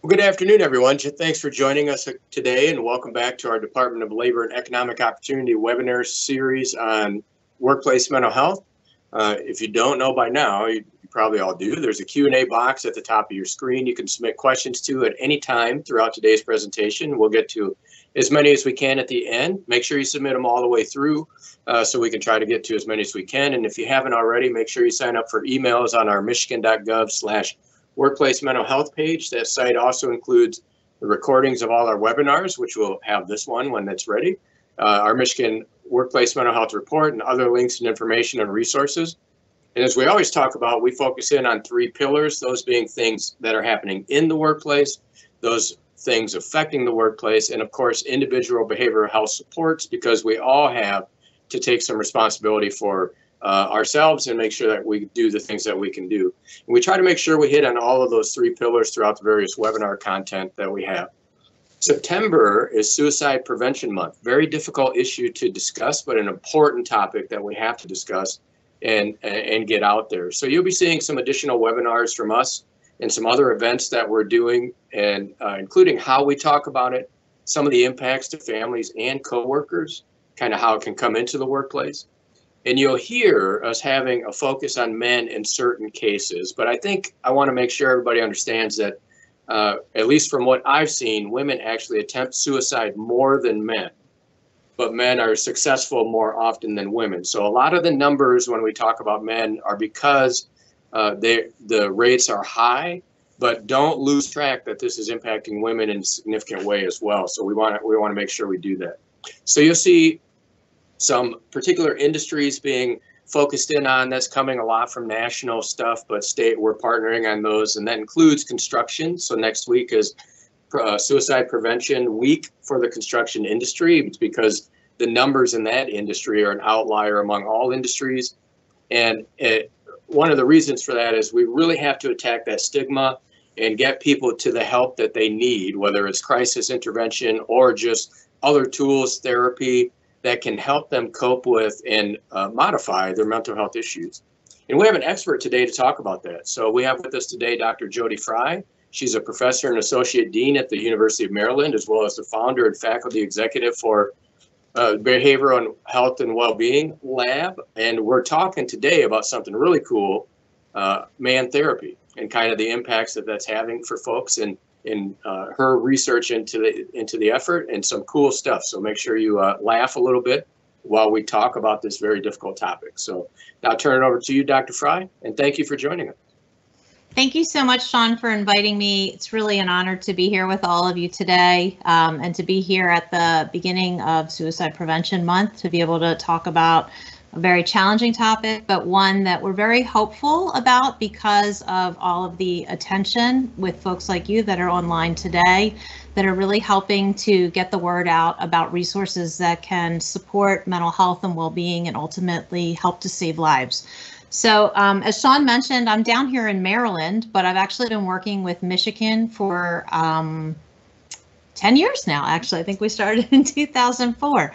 Well, good afternoon, everyone. Thanks for joining us today, and welcome back to our Department of Labor and Economic Opportunity webinar series on workplace mental health. If you don't know by now, you probably all do, there's a Q&A box at the top of your screen you can submit questions to at any time throughout today's presentation. We'll get to as many as we can at the end. Make sure you submit them all the way through so we can try to get to as many as we can. And if you haven't already, make sure you sign up for emails on our michigan.gov/workplace mental health page. That site also includes the recordings of all our webinars, which we'll have this one when it's ready, our Michigan Workplace Mental Health Report, and other links and information and resources. And as we always talk about, we focus in on three pillars, those being things that are happening in the workplace, those things affecting the workplace, and of course, individual behavioral health supports, because we all have to take some responsibility for ourselves and make sure that we do the things that we can do. And we try to make sure we hit on all of those three pillars throughout the various webinar content that we have. September is Suicide Prevention Month. Very difficult issue to discuss, but an important topic that we have to discuss and get out there. So you'll be seeing some additional webinars from us and some other events that we're doing, and including how we talk about it, some of the impacts to families and coworkers, kind of how it can come into the workplace. And you'll hear us having a focus on men in certain cases, but I think I want to make sure everybody understands that, at least from what I've seen, women actually attempt suicide more than men, but men are successful more often than women. So a lot of the numbers when we talk about men are because the rates are high, but don't lose track that this is impacting women in a significant way as well. So we want to make sure we do that. So you'll see some particular industries being focused in on. That's coming a lot from national stuff, but state, we're partnering on those, and that includes construction. So next week is Suicide Prevention Week for the construction industry. It's because the numbers in that industry are an outlier among all industries. And one of the reasons for that is we really have to attack that stigma and get people to the help that they need, whether it's crisis intervention or just other tools, therapy, that can help them cope with and modify their mental health issues. And we have an expert today to talk about that. So we have with us today Dr. Jody Fry. She's a professor and associate dean at the University of Maryland, as well as the founder and faculty executive for Behavioral Health and Wellbeing Lab. And we're talking today about something really cool, man therapy, and kind of the impacts that that's having for folks, and in her research into the effort, and some cool stuff. So make sure you laugh a little bit while we talk about this very difficult topic. So now I'll turn it over to you, Dr. Fry, and thank you for joining us. Thank you so much, Sean, for inviting me. It's really an honor to be here with all of you today, and to be here at the beginning of Suicide Prevention Month, to be able to talk about a very challenging topic, but one that we're very hopeful about because of all of the attention with folks like you that are online today, that are really helping to get the word out about resources that can support mental health and well-being and ultimately help to save lives. So as Sean mentioned, I'm down here in Maryland, but I've actually been working with Michigan for 10 years now, actually. I think we started in 2004.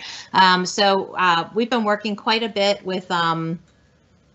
So we've been working quite a bit with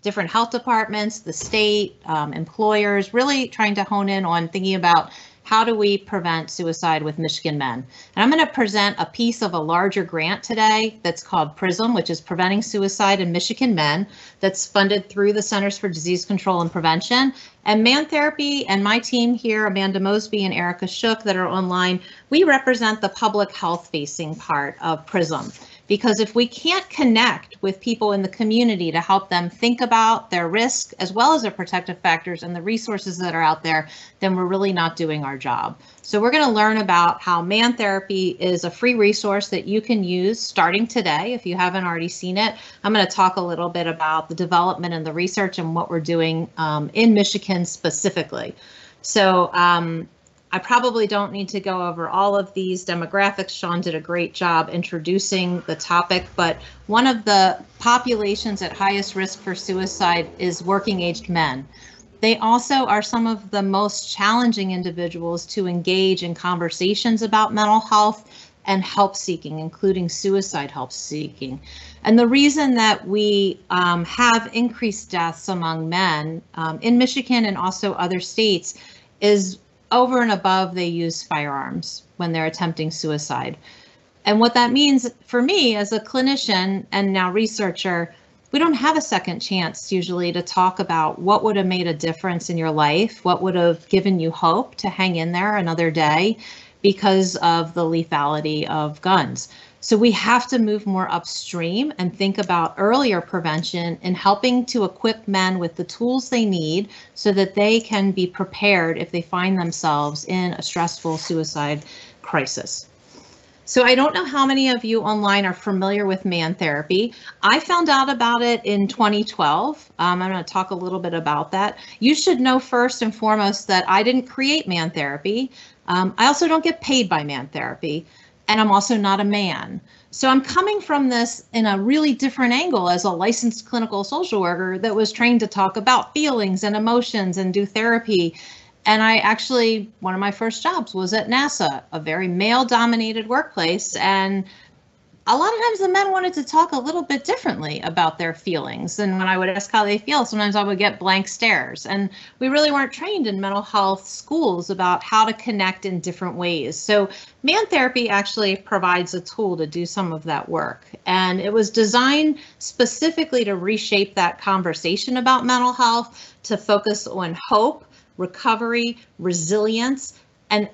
different health departments, the state, employers, really trying to hone in on thinking about how do we prevent suicide with Michigan men. And I'm going to present a piece of a larger grant today that's called PRISM, which is Preventing Suicide in Michigan Men, that's funded through the Centers for Disease Control and Prevention. And Man Therapy and my team here, Amanda Mosby and Erica Shook, that are online, we represent the public health facing part of PRISM. Because if we can't connect with people in the community to help them think about their risk as well as their protective factors and the resources that are out there, then we're really not doing our job. So we're going to learn about how Man Therapy is a free resource that you can use starting today if you haven't already seen it. I'm going to talk a little bit about the development and the research and what we're doing in Michigan specifically. So I probably don't need to go over all of these demographics. Sean did a great job introducing the topic, but one of the populations at highest risk for suicide is working-aged men. They also are some of the most challenging individuals to engage in conversations about mental health and help seeking, including suicide help seeking. And the reason that we have increased deaths among men in Michigan and also other states is over and above, they use firearms when they're attempting suicide. And what that means for me as a clinician and now researcher, we don't have a second chance usually to talk about what would have made a difference in your life, what would have given you hope to hang in there another day because of the lethality of guns. So we have to move more upstream and think about earlier prevention and helping to equip men with the tools they need so that they can be prepared if they find themselves in a stressful suicide crisis. So I don't know how many of you online are familiar with man therapy. I found out about it in 2012. I'm going to talk a little bit about that. You should know first and foremost that I didn't create man therapy. I also don't get paid by man therapy, and I'm also not a man. So I'm coming from this in a really different angle as a licensed clinical social worker that was trained to talk about feelings and emotions and do therapy. And I actually, one of my first jobs was at NASA, a very male-dominated workplace. And a lot of times the men wanted to talk a little bit differently about their feelings. And when I would ask how they feel, sometimes I would get blank stares. And we really weren't trained in mental health schools about how to connect in different ways. So man therapy actually provides a tool to do some of that work. And it was designed specifically to reshape that conversation about mental health, to focus on hope, recovery, resilience, and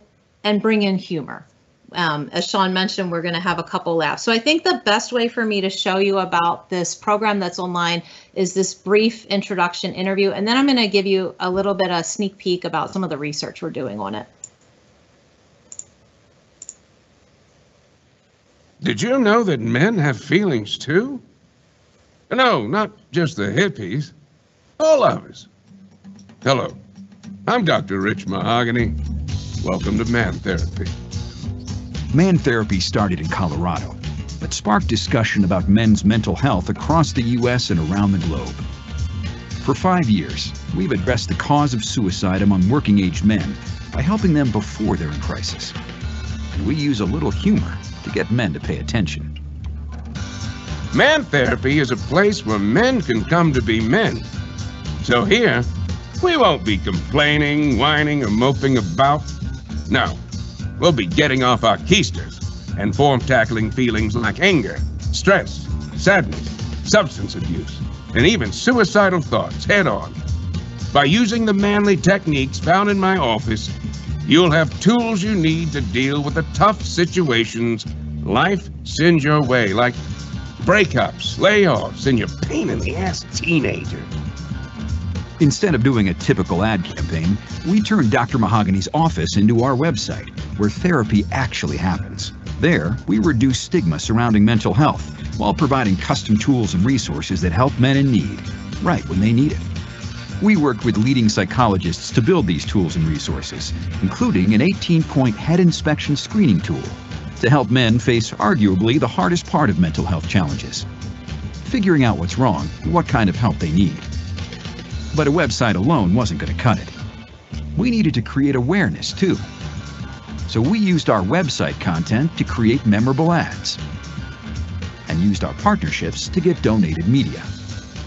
bring in humor. As Sean mentioned, we're going to have a couple laughs. So I think the best way for me to show you about this program that's online is this brief introduction interview, and then I'm going to give you a little bit of a sneak peek about some of the research we're doing on it. Did you know that men have feelings too? No, not just the hippies. All of us. Hello. I'm Dr. Rich Mahogany. Welcome to Man Therapy. Man Therapy started in Colorado, but sparked discussion about men's mental health across the U.S. and around the globe. For 5 years, we've addressed the cause of suicide among working-age men by helping them before they're in crisis. And we use a little humor to get men to pay attention. Man Therapy is a place where men can come to be men. So here, we won't be complaining, whining, or moping about. No, we'll be getting off our keisters and form-tackling feelings like anger, stress, sadness, substance abuse, and even suicidal thoughts head-on. By using the manly techniques found in my office, you'll have tools you need to deal with the tough situations life sends your way, like breakups, layoffs, and your pain-in-the-ass teenager. Instead of doing a typical ad campaign, we turned Dr. Mahogany's office into our website, where therapy actually happens. There, we reduce stigma surrounding mental health while providing custom tools and resources that help men in need, right when they need it. We worked with leading psychologists to build these tools and resources, including an 18-point head inspection screening tool to help men face arguably the hardest part of mental health challenges, figuring out what's wrong and what kind of help they need. But a website alone wasn't going to cut it. We needed to create awareness too. So we used our website content to create memorable ads and used our partnerships to get donated media.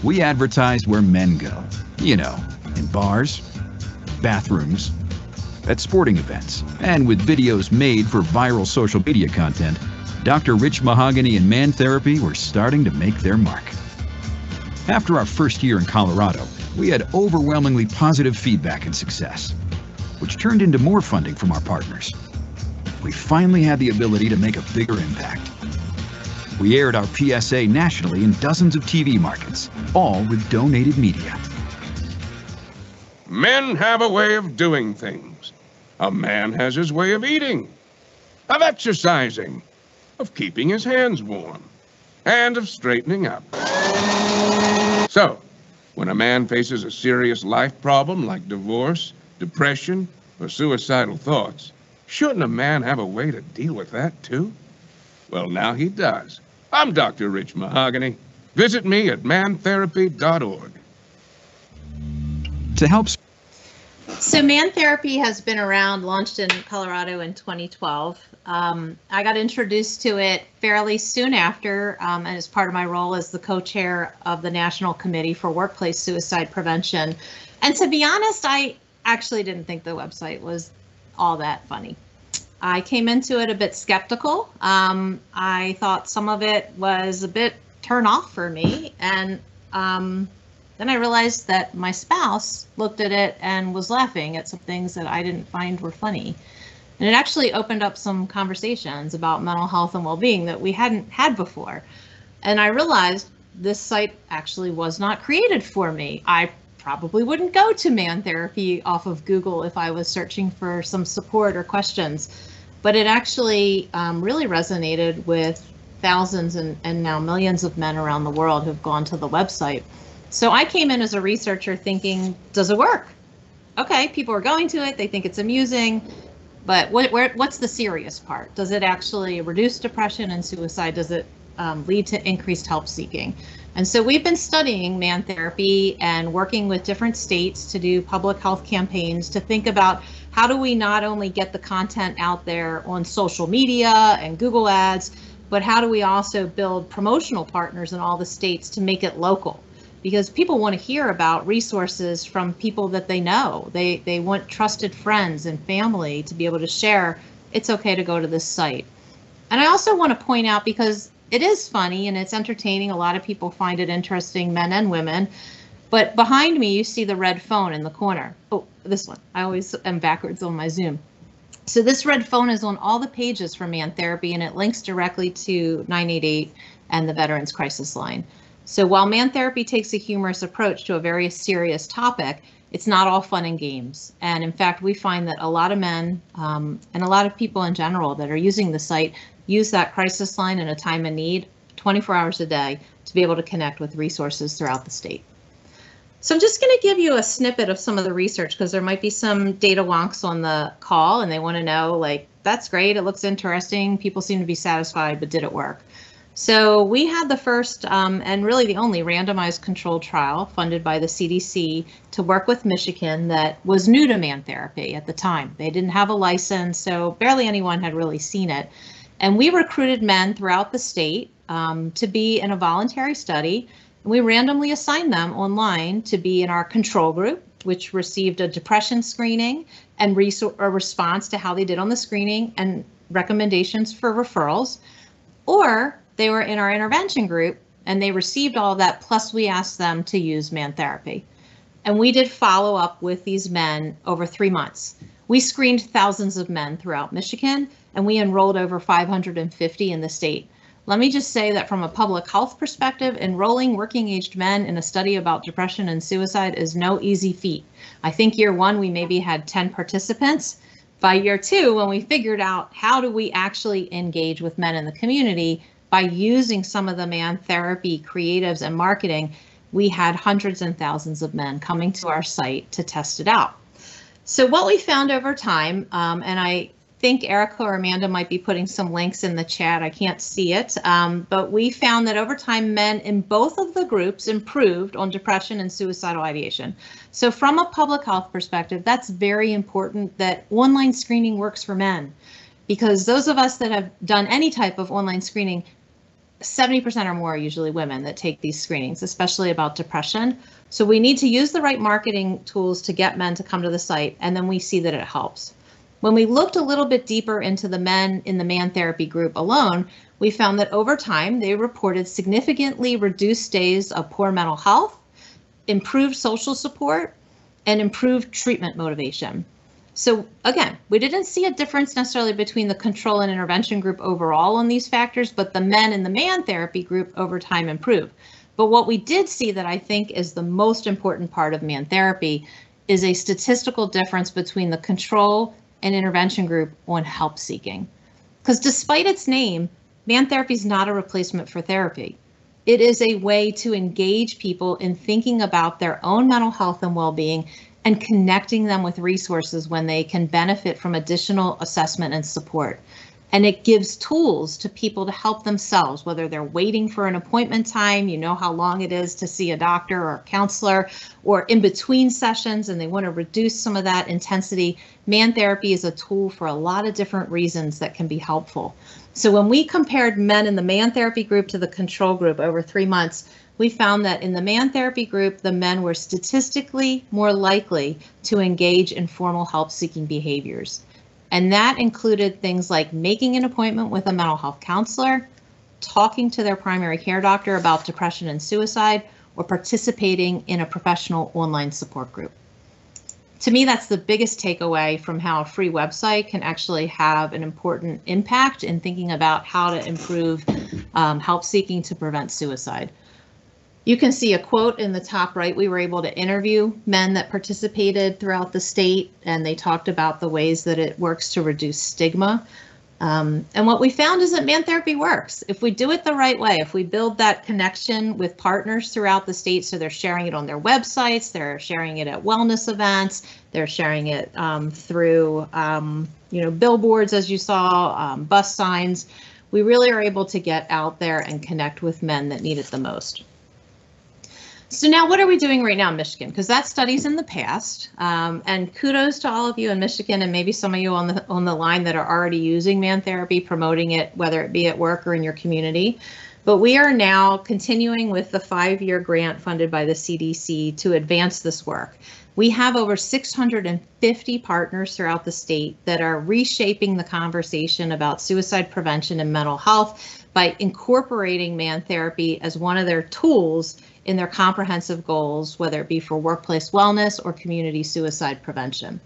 We advertised where men go, you know, in bars, bathrooms, at sporting events, and with videos made for viral social media content, Dr. Rich Mahogany and Man Therapy were starting to make their mark. After our first year in Colorado, we had overwhelmingly positive feedback and success, which turned into more funding from our partners. We finally had the ability to make a bigger impact. We aired our PSA nationally in dozens of TV markets, all with donated media. Men have a way of doing things. A man has his way of eating, of exercising, of keeping his hands warm, and of straightening up. So, when a man faces a serious life problem like divorce, depression, or suicidal thoughts, shouldn't a man have a way to deal with that too? Well, now he does. I'm Dr. Rich Mahogany. Visit me at mantherapy.org. To help. So Man Therapy has been around, launched in Colorado in 2012. I got introduced to it fairly soon after, and as part of my role as the co-chair of the National Committee for Workplace Suicide Prevention. And to be honest, I actually didn't think the website was all that funny. I came into it a bit skeptical. I thought some of it was a bit turn off for me. And then I realized that my spouse looked at it and was laughing at some things that I didn't find were funny. And it actually opened up some conversations about mental health and well-being that we hadn't had before. And I realized this site actually was not created for me. I probably wouldn't go to Man Therapy off of Google if I was searching for some support or questions. But it actually really resonated with thousands and now millions of men around the world who've gone to the website. So I came in as a researcher thinking, does it work? Okay, people are going to it, they think it's amusing, but what's the serious part? Does it actually reduce depression and suicide? Does it lead to increased help seeking? And so we've been studying Man Therapy and working with different states to do public health campaigns to think about how do we not only get the content out there on social media and Google ads, but how do we also build promotional partners in all the states to make it local? Because people want to hear about resources from people that they know. They want trusted friends and family to be able to share, it's okay to go to this site. And I also want to point out, because it is funny and it's entertaining, a lot of people find it interesting, men and women, but behind me you see the red phone in the corner. Oh, this one. I always am backwards on my Zoom. So this red phone is on all the pages for Man Therapy, and it links directly to 988 and the Veterans Crisis Line. So while Man Therapy takes a humorous approach to a very serious topic, it's not all fun and games. And in fact, we find that a lot of men and a lot of people in general that are using the site use that crisis line in a time of need 24 hours a day to be able to connect with resources throughout the state. So I'm just going to give you a snippet of some of the research, because there might be some data wonks on the call and they want to know, like, that's great, it looks interesting, people seem to be satisfied, but did it work? So we had the first and really the only randomized controlled trial funded by the CDC to work with Michigan that was new to Man Therapy at the time. They didn't have a license, so barely anyone had really seen it. And we recruited men throughout the state to be in a voluntary study. And we randomly assigned them online to be in our control group, which received a depression screening and a response to how they did on the screening and recommendations for referrals. Or they were in our intervention group and they received all of that, plus we asked them to use Man Therapy. And we did follow up with these men over 3 months. We screened thousands of men throughout Michigan, and we enrolled over 550 in the state. Let me just say that from a public health perspective, enrolling working-aged men in a study about depression and suicide is no easy feat. I think year one, we maybe had 10 participants. By year two, when we figured out how do we actually engage with men in the community by using some of the Man Therapy creatives and marketing, we had hundreds and thousands of men coming to our site to test it out. So what we found over time, and I think Erica or Amanda might be putting some links in the chat, I can't see it, but we found that over time men in both of the groups improved on depression and suicidal ideation. So from a public health perspective, that's very important that online screening works for men, because those of us that have done any type of online screening, 70% or more are usually women that take these screenings, especially about depression. So we need to use the right marketing tools to get men to come to the site, and then we see that it helps. When we looked a little bit deeper into the men in the Man Therapy group alone, we found that over time they reported significantly reduced days of poor mental health, improved social support, and improved treatment motivation. So again, we didn't see a difference necessarily between the control and intervention group overall on these factors, but the men in the Man Therapy group over time improved. But what we did see that I think is the most important part of Man Therapy is a statistical difference between the control and intervention group on help seeking. Because despite its name, Man Therapy is not a replacement for therapy. It is a way to engage people in thinking about their own mental health and well-being and connecting them with resources when they can benefit from additional assessment and support. And it gives tools to people to help themselves, whether they're waiting for an appointment time, you know how long it is to see a doctor or a counselor, or in between sessions and they want to reduce some of that intensity. Man Therapy is a tool for a lot of different reasons that can be helpful. So when we compared men in the Man Therapy group to the control group over 3 months, we found that in the Man Therapy group, the men were statistically more likely to engage in formal help-seeking behaviors. And that included things like making an appointment with a mental health counselor, talking to their primary care doctor about depression and suicide, or participating in a professional online support group. To me, that's the biggest takeaway from how a free website can actually have an important impact in thinking about how to improve help seeking to prevent suicide. You can see a quote in the top right. We were able to interview men that participated throughout the state, and they talked about the ways that it works to reduce stigma. And what we found is that man therapy works. If we do it the right way, if we build that connection with partners throughout the state, so they're sharing it on their websites, they're sharing it at wellness events, they're sharing it through billboards, as you saw, bus signs, we really are able to get out there and connect with men that need it the most. So now what are we doing right now in Michigan? Because that study's in the past, and kudos to all of you in Michigan, and maybe some of you on the line that are already using man therapy, promoting it, whether it be at work or in your community. But we are now continuing with the 5-year grant funded by the CDC to advance this work. We have over 650 partners throughout the state that are reshaping the conversation about suicide prevention and mental health by incorporating man therapy as one of their tools in their comprehensive goals, whether it be for workplace wellness or community suicide prevention.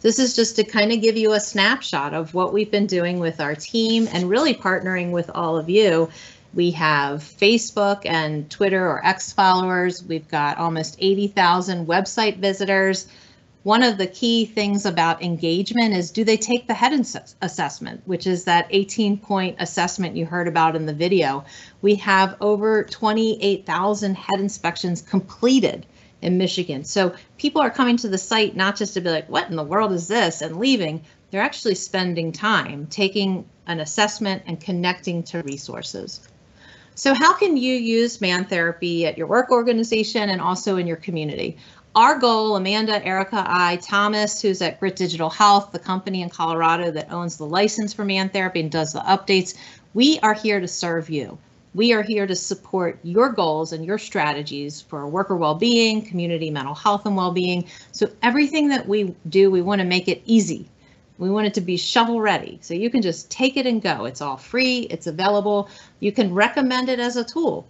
This is just to kind of give you a snapshot of what we've been doing with our team and really partnering with all of you. We have Facebook and Twitter or X followers. We've got almost 80,000 website visitors. One of the key things about engagement is, do they take the head assessment, which is that 18-point assessment you heard about in the video. We have over 28,000 head inspections completed in Michigan. So people are coming to the site not just to be like, what in the world is this, and leaving. They're actually spending time taking an assessment and connecting to resources. So how can you use man therapy at your work organization and also in your community? Our goal, Amanda, Erica, Thomas, who's at Grit Digital Health, the company in Colorado that owns the license for man therapy and does the updates, we are here to serve you. We are here to support your goals and your strategies for worker well-being, community mental health and well-being. So everything that we do, we want to make it easy. We want it to be shovel ready. So you can just take it and go. It's all free, it's available. You can recommend it as a tool.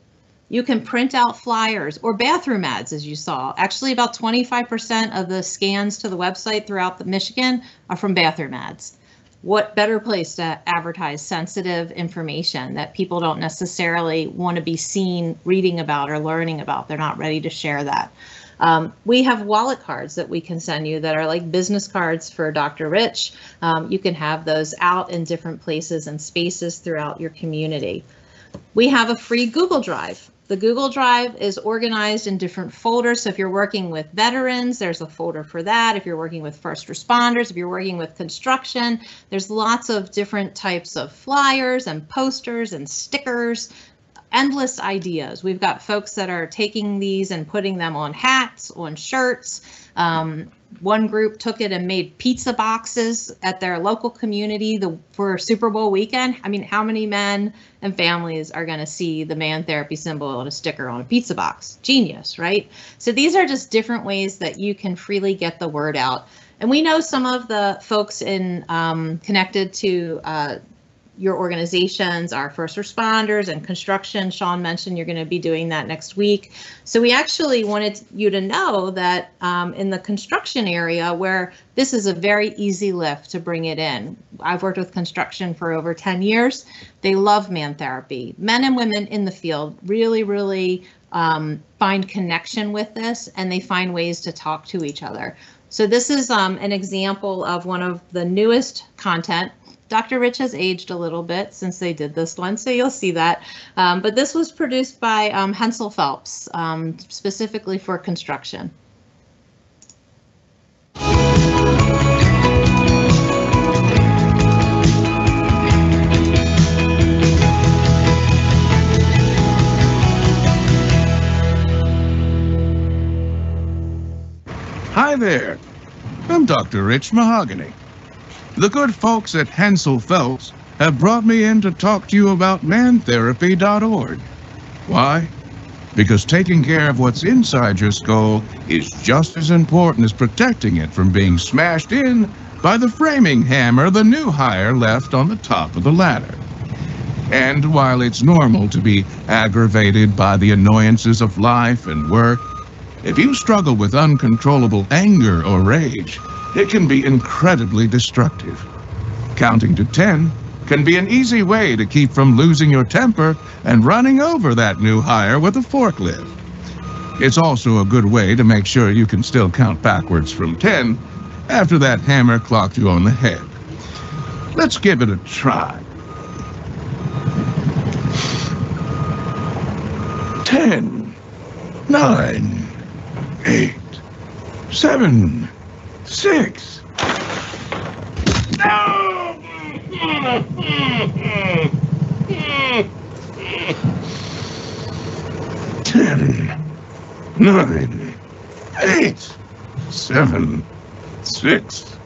You can print out flyers or bathroom ads, as you saw. Actually, about 25% of the scans to the website throughout Michigan are from bathroom ads. What better place to advertise sensitive information that people don't necessarily want to be seen reading about or learning about? They're not ready to share that. We have wallet cards that we can send you that are like business cards for Dr. Rich. You can have those out in different places and spaces throughout your community. We have a free Google Drive. The Google Drive is organized in different folders. So if you're working with veterans, there's a folder for that. If you're working with first responders, if you're working with construction, there's lots of different types of flyers and posters and stickers, endless ideas. We've got folks that are taking these and putting them on hats, on shirts. One group took it and made pizza boxes at their local community for Super Bowl weekend. I mean, how many men and families are going to see the man therapy symbol on a sticker on a pizza box? Genius, right? So these are just different ways that you can freely get the word out. And we know some of the folks in connected to your organizations are first responders and construction. Sean mentioned you're going to be doing that next week. So we actually wanted you to know that in the construction area, where this is a very easy lift to bring it in. I've worked with construction for over 10 years. They love man therapy. Men and women in the field really find connection with this, and they find ways to talk to each other. So this is an example of one of the newest content. Dr. Rich has aged a little bit since they did this one, so you'll see that. But this was produced by Hensel Phelps, specifically for construction. Hi there. I'm Dr. Rich Mahogany. The good folks at Hensel Phelps have brought me in to talk to you about mantherapy.org. Why? Because taking care of what's inside your skull is just as important as protecting it from being smashed in by the framing hammer the new hire left on the top of the ladder. And while it's normal to be aggravated by the annoyances of life and work, if you struggle with uncontrollable anger or rage, it can be incredibly destructive. Counting to 10 can be an easy way to keep from losing your temper and running over that new hire with a forklift. It's also a good way to make sure you can still count backwards from 10 after that hammer clocked you on the head. Let's give it a try. 10, 9, 8, 7, 6. No! 10, 9, 8, 7, 6,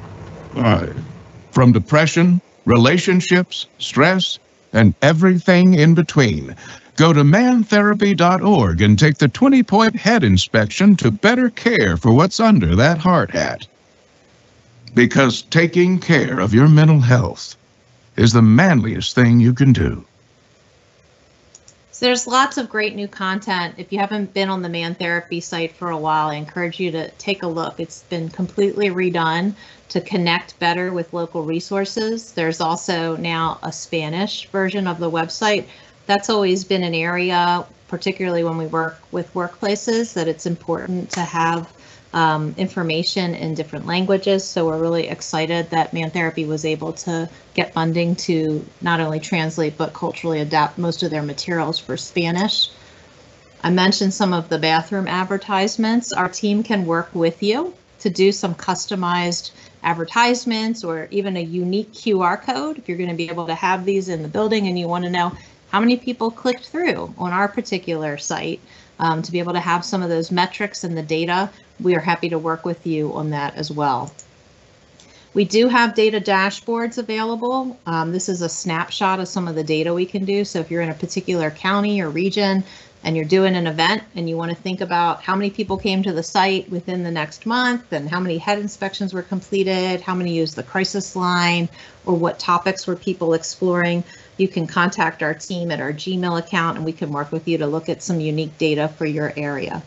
5. From depression, relationships, stress, and everything in between, go to mantherapy.org and take the 20-point head inspection to better care for what's under that hard hat. Because taking care of your mental health is the manliest thing you can do. So there's lots of great new content. If you haven't been on the Man Therapy site for a while, I encourage you to take a look. It's been completely redone to connect better with local resources. There's also now a Spanish version of the website. That's always been an area, particularly when we work with workplaces, that it's important to have information in different languages. So we're really excited that Man Therapy was able to get funding to not only translate, but culturally adapt most of their materials for Spanish. I mentioned some of the bathroom advertisements. Our team can work with you to do some customized advertisements or even a unique QR code. If you're going to be able to have these in the building and you want to know how many people clicked through on our particular site, to be able to have some of those metrics and the data, we are happy to work with you on that as well. We do have data dashboards available. This is a snapshot of some of the data we can do. So if you're in a particular county or region and you're doing an event and you want to think about how many people came to the site within the next month and how many head inspections were completed, how many used the crisis line, or what topics were people exploring, you can contact our team at our Gmail account and we can work with you to look at some unique data for your area.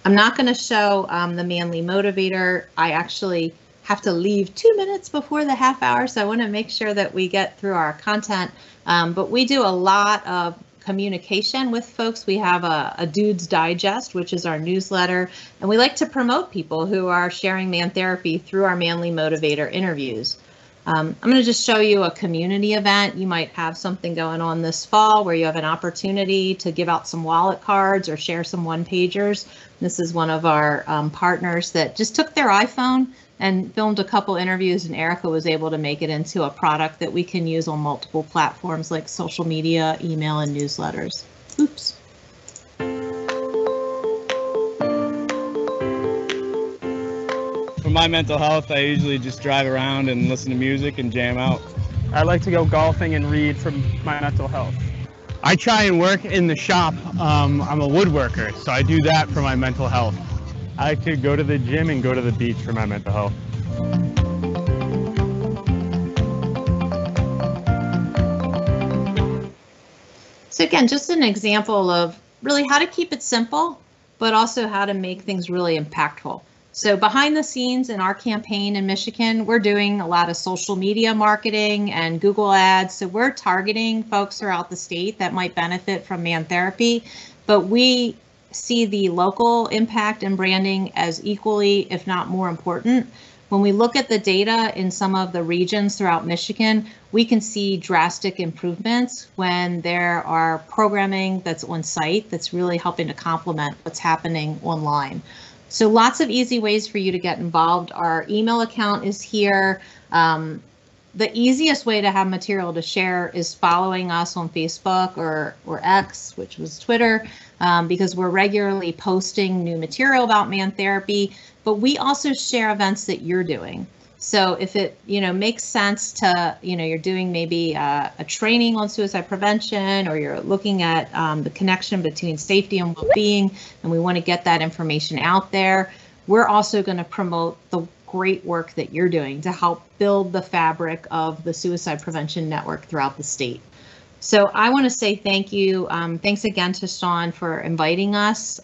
I'm not going to show the Manly Motivator. I actually have to leave 2 minutes before the half hour, so I want to make sure that we get through our content. But we do a lot of communication with folks. We have a Dudes Digest, which is our newsletter, and we like to promote people who are sharing Man Therapy through our Manly Motivator interviews. I'm going to just show you a community event. You might have something going on this fall where you have an opportunity to give out some wallet cards or share some one-pagers. This is one of our partners that just took their iPhone and filmed a couple interviews, and Erica was able to make it into a product that we can use on multiple platforms like social media, email, and newsletters. Oops. For my mental health, I usually just drive around and listen to music and jam out. I like to go golfing and read for my mental health. I try and work in the shop. I'm a woodworker, so I do that for my mental health. I like to go to the gym and go to the beach for my mental health. So again, just an example of really how to keep it simple, but also how to make things really impactful. So behind the scenes in our campaign in Michigan, we're doing a lot of social media marketing and Google ads. So we're targeting folks throughout the state that might benefit from Man Therapy, but we see the local impact and branding as equally, if not more important. When we look at the data in some of the regions throughout Michigan, we can see drastic improvements when there are programming that's on site that's really helping to complement what's happening online. So lots of easy ways for you to get involved. Our email account is here. The easiest way to have material to share is following us on Facebook or X, which was Twitter, because we're regularly posting new material about Man Therapy, but we also share events that you're doing. So if it makes sense to, you're doing maybe a training on suicide prevention, or you're looking at the connection between safety and well-being, and we want to get that information out there, we're also going to promote the great work that you're doing to help build the fabric of the suicide prevention network throughout the state. So I want to say thank you. Thanks again to Sean for inviting us.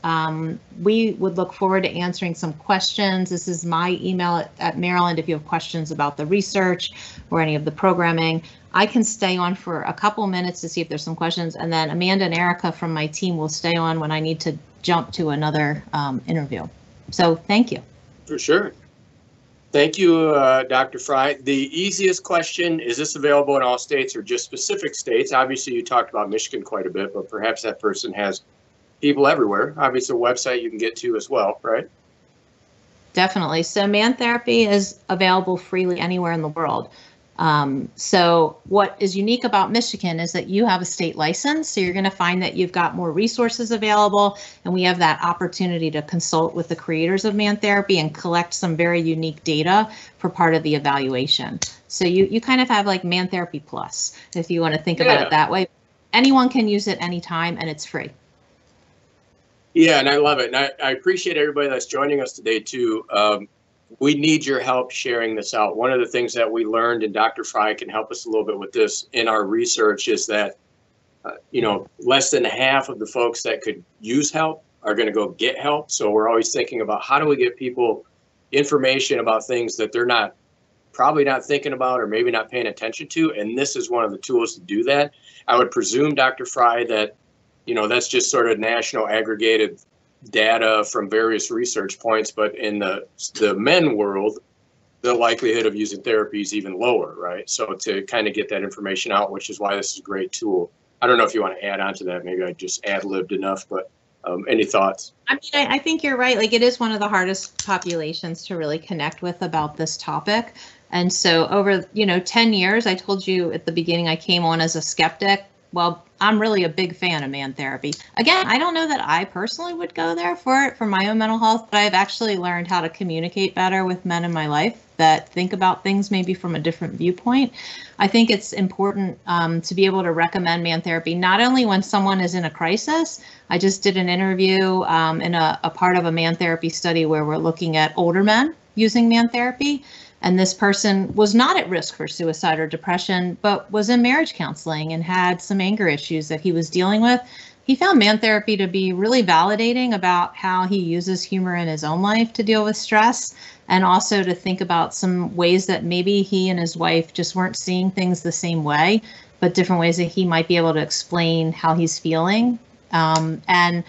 We would look forward to answering some questions. This is my email at Maryland if you have questions about the research or any of the programming. I can stay on for a couple minutes to see if there's some questions, and then Amanda and Erica from my team will stay on when I need to jump to another interview. So thank you. For sure. Thank you, Dr. Fry. The easiest question, is this available in all states or just specific states? Obviously, you talked about Michigan quite a bit, but perhaps that person has people everywhere. Obviously, a website you can get to as well, right? Definitely. So Man Therapy is available freely anywhere in the world. So what is unique about Michigan is that you have a state license, so you're going to find that you've got more resources available, and we have that opportunity to consult with the creators of Man Therapy and collect some very unique data for part of the evaluation. So you kind of have like Man Therapy Plus, if you want to think about it that way. Anyone can use it anytime, and it's free. Yeah, and I love it. And I appreciate everybody that's joining us today, too. We need your help sharing this out. One of the things that we learned, and Dr. Fry can help us a little bit with this in our research, is that, less than half of the folks that could use help are going to go get help. So we're always thinking about how do we get people information about things that they're probably not thinking about or maybe not paying attention to. And this is one of the tools to do that. I would presume, Dr. Fry, that, that's just sort of national aggregated data from various research points, but in the men world, the likelihood of using therapy is even lower, right? So to kind of get that information out, which is why this is a great tool. I don't know if you want to add on to that. Maybe I just ad-libbed enough, but any thoughts? I mean, I think you're right. Like, it is one of the hardest populations to really connect with about this topic. And so over, 10 years, I told you at the beginning, I came on as a skeptic. Well, I'm really a big fan of Man Therapy. Again, I don't know that I personally would go there for it for my own mental health, but I've actually learned how to communicate better with men in my life that think about things maybe from a different viewpoint. I think it's important to be able to recommend Man Therapy, not only when someone is in a crisis. I just did an interview in a part of a Man Therapy study where we're looking at older men using Man Therapy. And this person was not at risk for suicide or depression, but was in marriage counseling and had some anger issues that he was dealing with. He found Man Therapy to be really validating about how he uses humor in his own life to deal with stress, and also to think about some ways that maybe he and his wife just weren't seeing things the same way, but different ways that he might be able to explain how he's feeling. And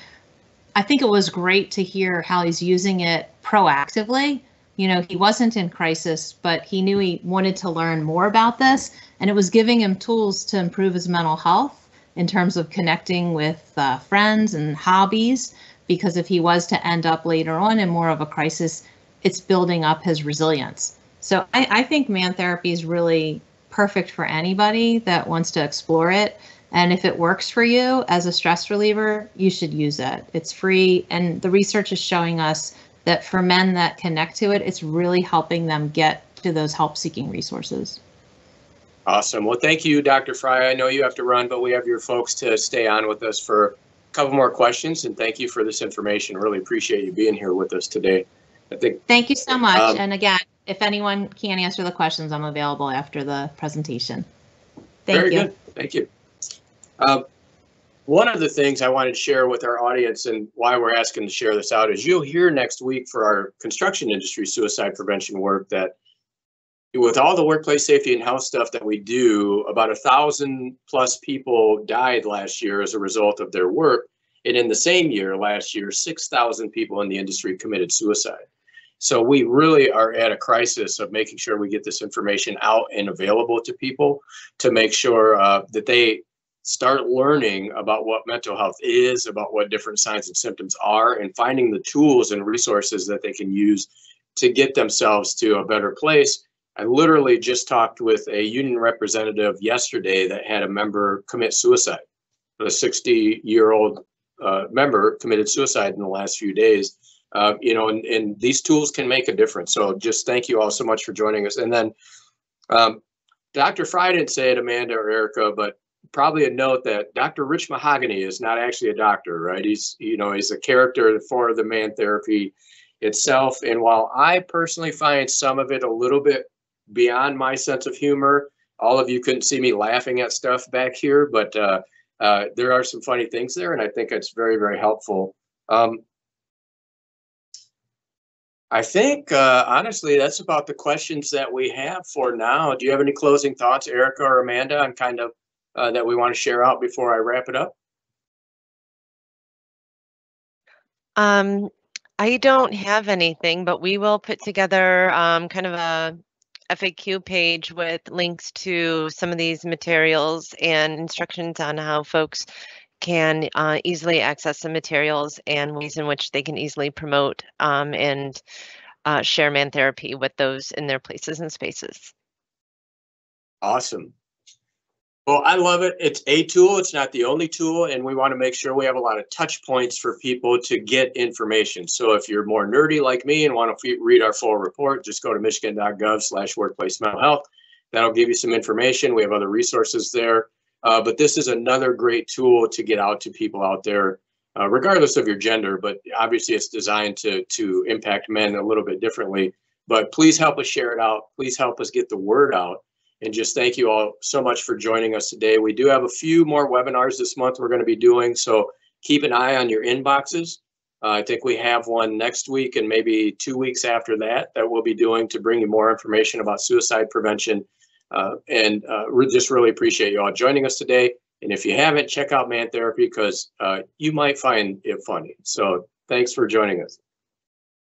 I think it was great to hear how he's using it proactively. He wasn't in crisis, but he knew he wanted to learn more about this, and it was giving him tools to improve his mental health in terms of connecting with friends and hobbies, because if he was to end up later on in more of a crisis, it's building up his resilience. So I think Man Therapy is really perfect for anybody that wants to explore it. And if it works for you as a stress reliever, you should use it. It's free, and the research is showing us that for men that connect to it, it's really helping them get to those help-seeking resources. Awesome. Well, thank you, Dr. Fry. I know you have to run, but we have your folks to stay on with us for a couple more questions. And thank you for this information. Really appreciate you being here with us today. Thank you so much. And again, if anyone can't answer the questions, I'm available after the presentation. Thank you. Very good. Thank you. One of the things I wanted to share with our audience, and why we're asking to share this out, is you'll hear next week for our construction industry suicide prevention work that with all the workplace safety and health stuff that we do, about 1,000+ people died last year as a result of their work. And in the same year, last year, 6,000 people in the industry committed suicide. So we really are at a crisis of making sure we get this information out and available to people to make sure that they start learning about what mental health is, about what different signs and symptoms are, and finding the tools and resources that they can use to get themselves to a better place. I literally just talked with a union representative yesterday that had a member commit suicide. A 60-year-old member committed suicide in the last few days. And these tools can make a difference. So just thank you all so much for joining us. And then Dr. Fry didn't say it, Amanda or Erica, but probably a note that Dr. Rich Mahogany is not actually a doctor, right? He's a character for the Man Therapy. itself. And while I personally find some of it a little bit beyond my sense of humor, all of you couldn't see me laughing at stuff back here, but there are some funny things there, and I think it's very, very helpful. I think, honestly, that's about the questions that we have for now. Do you have any closing thoughts, Erica or Amanda, on kind of that we want to share out before I wrap it up? I don't have anything, but we will put together kind of a FAQ page with links to some of these materials and instructions on how folks can easily access the materials and ways in which they can easily promote and share Man Therapy with those in their places and spaces. Awesome. Well, I love it. It's a tool. It's not the only tool, and we want to make sure we have a lot of touch points for people to get information. So if you're more nerdy like me and want to read our full report, just go to michigan.gov/workplace mental health. That'll give you some information. We have other resources there. But this is another great tool to get out to people out there, regardless of your gender. But obviously, it's designed to impact men a little bit differently. But please help us share it out. Please help us get the word out. And just thank you all so much for joining us today. We do have a few more webinars this month we're going to be doing, so keep an eye on your inboxes. I think we have one next week and maybe 2 weeks after that we'll be doing to bring you more information about suicide prevention. We just really appreciate you all joining us today. And if you haven't, check out Man Therapy because you might find it funny. So thanks for joining us.